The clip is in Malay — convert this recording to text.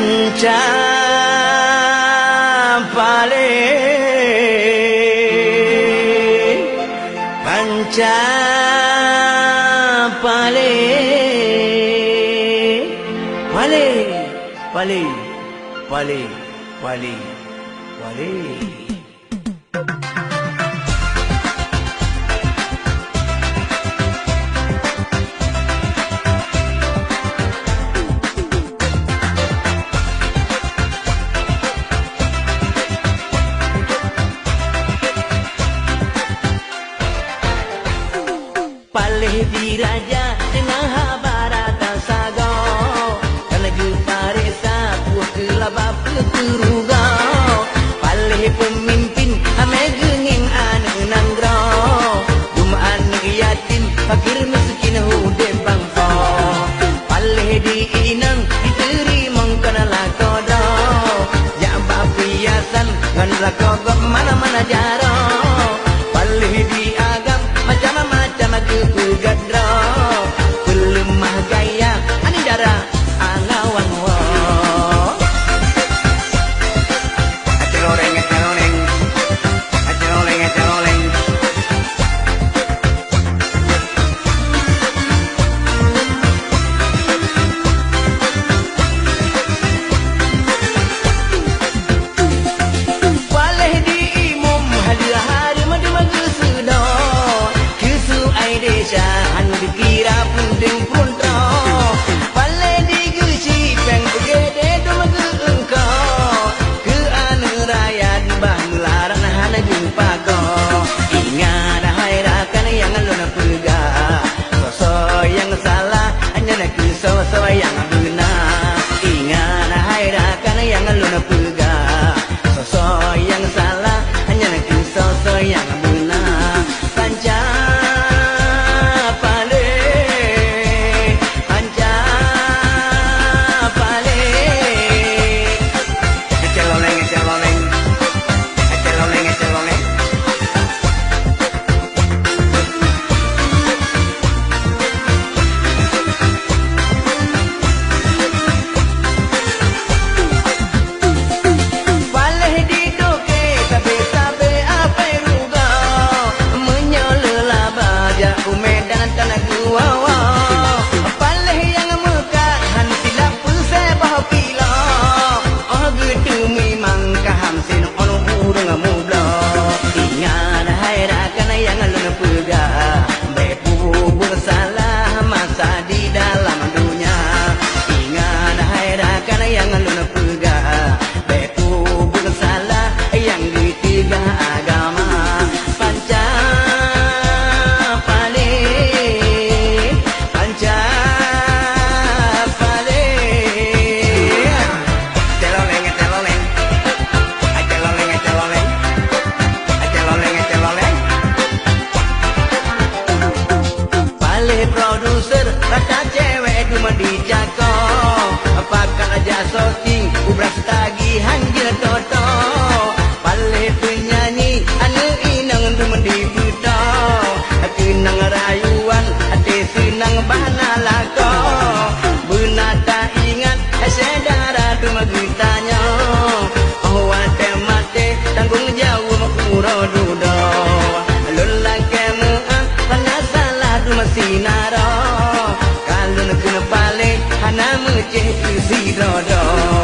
panca pale panca pale pale pale pale pale pale Palih diraja dengan barata sago Kalegu paresa puah kelaba peturuga Palih pemimpin ame gengeng anu nanggro Dumaan yatim fakir miskin hude bangsa Palih diinang diterima kana lakodo Ya bapiasan ngan lakogo mana-mana jaro Palih diagam macam-macam aku gadro Pelemah gaya ani dara angawang wo Aceloreng aceloreng Aceloreng aceloreng Waleh diimum hadiah hari madu-madu sudah Desa anu dikira punding puntro Pale digusi peng pegede dumege engkau Ke anu rakyat bah melarang hana jumpa ko Ingat hai rakan yang luna pega Sosok yang salah hanya nak sosok yang benar Ingat hai rakan yang luna pega Sosok yang salah hanya nak sosok yang benar Panca produser rasa cewek cuma dijago apakah aja soting ubras tagihan gila toto Palih penyanyi anu inang cuma dibuto Kenang rayuan ate senang bahana lako Benata ingat sedara cuma gitanya Oh ate mate tanggung jauh makuro dudo Lelaki meang hanya salah cuma sinaro Kalau nak kena balik hana meceh si dodo